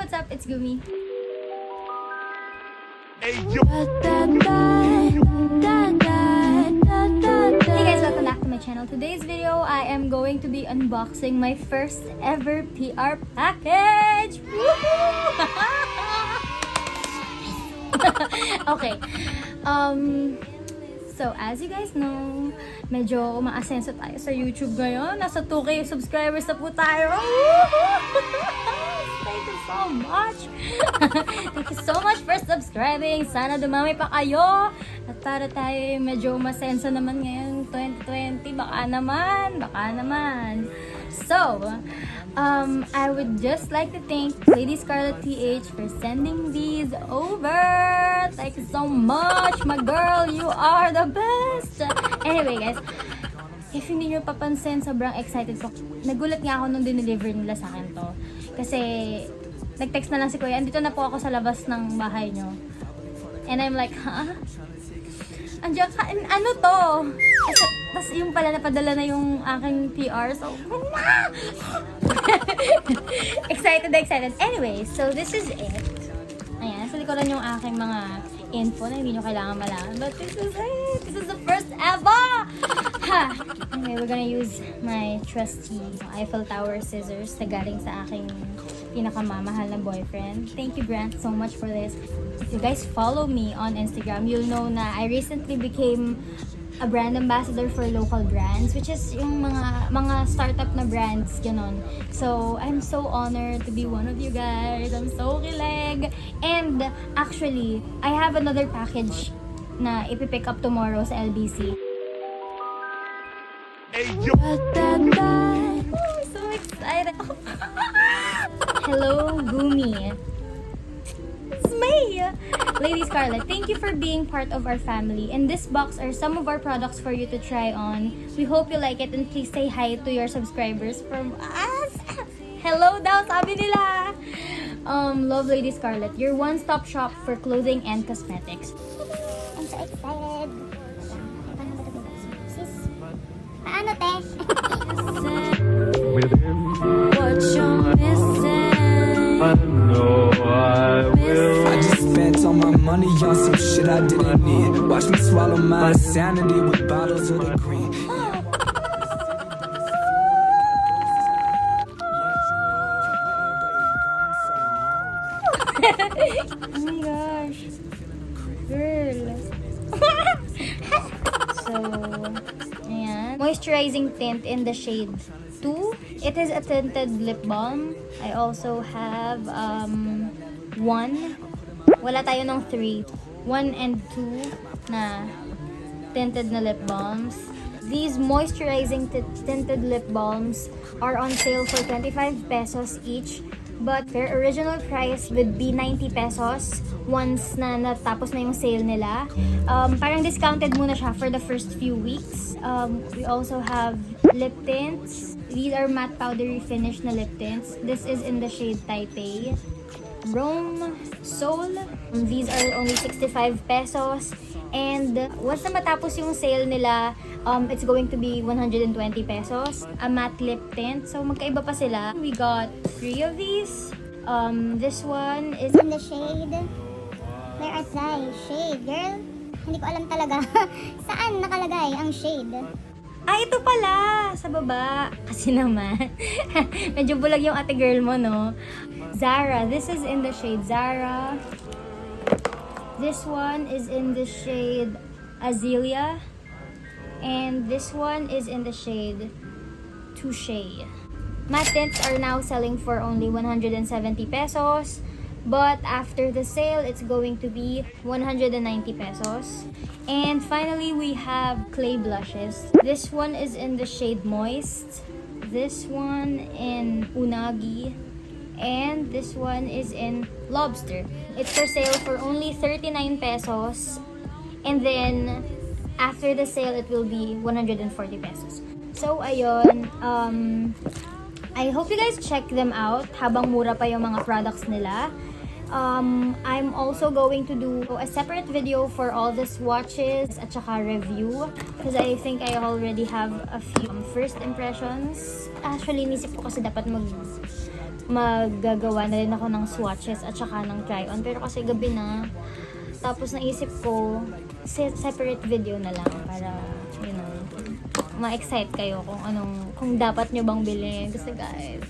what's up? It's Gumi. Hey, yo. Hey guys, welcome back to my channel. Today's video, I am going to be unboxing my first ever PR package. Okay. So as you guys know, medyo umaasenso tayo sa YouTube ngayon. Nasa 2K subscribers na po tayo. Thank you so much. Thank you so much for subscribing. Sana dumami pa kayo. At para tayo medyo umasenso naman ngayon 2020. Baka naman. So, I would just like to thank Lady Scarlet TH for sending these over. Thank you so much, my girl. You are the best. Anyway, guys, if hindi nyo papansin, sobrang excited ko. Nagulat nga ako nung dineliver nila sa akin to. Kasi, nag-text na lang si Kuya, andito na po ako sa labas ng bahay nyo. And I'm like, huh? Andiyan ka, ano to? Tapos yung pala napadala na yung aking PR. So, excited. Anyway, so this is it. Ayan, sa likuran yung aking mga info na hindi nyo kailangan malaman. But this is it. This is the first ever! Ha! Anyway, we're gonna use my trusty Eiffel Tower scissors na galing sa aking pinakamamahal na boyfriend. Thank you, Grant, so much for this. If you guys follow me on Instagram, you'll know na I recently became a brand ambassador for local brands, which is yung mga startup na brands, ganon. So, I'm so honored to be one of you guys. I'm so kilig. And, actually, I have another package na ipipick up tomorrow sa LBC. Hey, yo. I'm so excited. Hello, Gumi. It's me! Lady Scarlet, thank you for being part of our family. In this box are some of our products for you to try on. We hope you like it and please say hi to your subscribers from us. Hello daw, sabi nila. Love, Lady Scarlet, your one-stop shop for clothing and cosmetics. I'm so excited. Sis, paano te? What you're missing. I know I will. I just spent all my money on some shit I didn't need. Watch me swallow my sanity with bottles of the green. Oh my gosh. Girl. So, ayan. Moisturizing tint in the shade 2. It is a tinted lip balm. I also have 1. Wala tayo ng 3. 1 and 2 na tinted na lip balms. These moisturizing tinted lip balms are on sale for 25 pesos each. But their original price would be 90 pesos once na natapos na yung sale nila. Parang discounted muna siya for the first few weeks. We also have lip tints. These are matte powdery finish na lip tints. This is in the shade Taipei. Rome, Soul. These are only 65 pesos. And once na matapos yung sale nila, it's going to be 120 pesos. A matte lip tint. So magkaiba pa sila. We got 3 of these. This one is In the shade. Where are they? Shade, girl? Hindi ko alam talaga. Saan nakalagay ang shade? ito pala! Sa baba. Kasi naman, medyo bulag yung ate girl mo, no? Zara. This is in the shade Zara. This one is in the shade Azalea. And this one is in the shade Touche. Matte tints are now selling for only 170 pesos. But after the sale, it's going to be 190 pesos. And finally, we have clay blushes. This one is in the shade Moist. This one in Unagi. And this one is in Lobster. It's for sale for only 39 pesos. And then, after the sale, it will be 140 pesos. So, ayun. I hope you guys check them out habang mura pa yung mga products nila. I'm also going to do a separate video for all the swatches at saka review because I think I already have a few first impressions. Actually, nisip ko kasi dapat maggagawa na rin ako ng swatches at saka ng try-on. Pero kasi gabi na, tapos naisip ko, separate video na lang para, you know, ma-excite kayo kung dapat nyo bang bilhin. Kasi guys,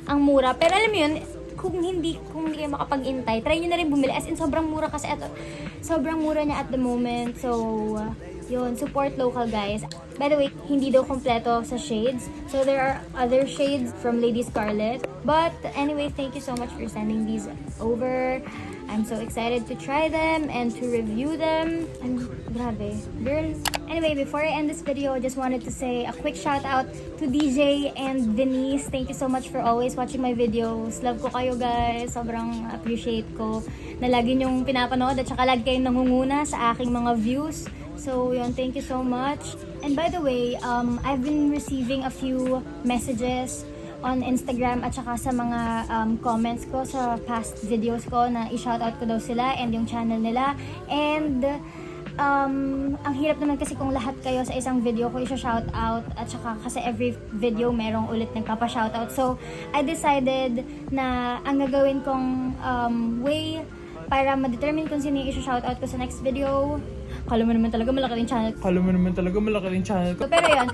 ang mura. Pero alam mo yun, kung hindi kayo makapag-intay, try nyo na rin bumili. As in, sobrang mura kasi sobrang mura niya at the moment. So, yun, support local guys. By the way, hindi daw kompleto sa shades. So, there are other shades from Lady Scarlet. But anyway, thank you so much for sending these over. I'm so excited to try them and to review them. And grabe, girl. Anyway, before I end this video, I just wanted to say a quick shout out to DJ and Denise. Thank you so much for always watching my videos. Love ko kayo guys. Sobrang appreciate ko na lagi nyong pinapanood at saka lagi kayong nangunguna sa aking mga views. So, yun, thank you so much. And by the way, I've been receiving a few messages on Instagram at saka sa mga comments ko sa past videos ko na i-shoutout ko daw sila and yung channel nila. And ang hirap naman kasi kung lahat kayo sa isang video ko i-shoutout at saka kasi every video merong ulit nagpapa-shoutout. So, I decided na ang gagawin kong way para ma-determine kung sino yung i-shoutout ko sa next video. Kala mo naman talaga malaki rin channel. Pero yun,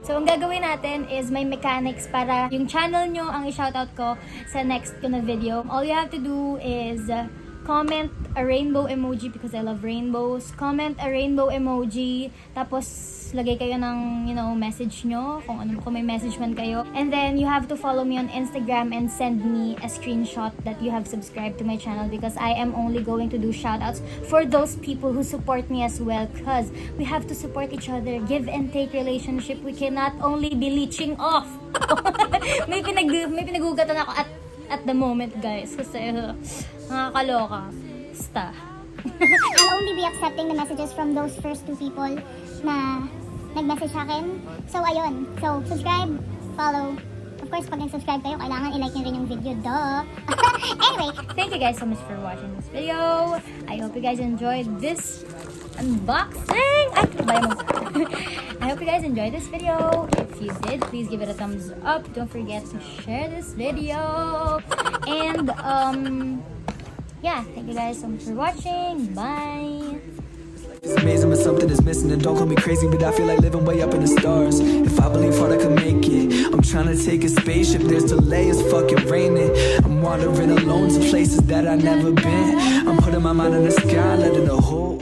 so, ang gagawin natin is may mechanics para yung channel nyo ang i-shoutout ko sa next ko na video. All you have to do is comment a rainbow emoji because I love rainbows. Comment a rainbow emoji. Tapos, lagay kayo ng, you know, message nyo. Kung may message man kayo. And then, you have to follow me on Instagram and send me a screenshot that you have subscribed to my channel because I am only going to do shoutouts for those people who support me as well because we have to support each other. Give and take relationship. We cannot only be leeching off. may pinagugatan ako at the moment, guys. Kasi, nakakaloka. Basta. I'll only be accepting the messages from those first two people na nag-message sa akin. So, ayun. So, subscribe, follow. Of course, pag nag-subscribe kayo, kailangan i-like nyo rin yung video, duh. Anyway, thank you guys so much for watching this video. I hope you guys enjoyed this unboxing. I hope you guys enjoyed this video. If you did, please give it a thumbs up. Don't forget to share this video. And, yeah, thank you guys so much for watching. Bye. It's amazing but something is missing and don't call me crazy but I feel like living way up in the stars. If I believe hard I could make it. I'm trying to take a spaceship, there's delay, it's fucking raining. I'm wandering alone to places that I've never been. I'm putting my mind in the sky, letting the whole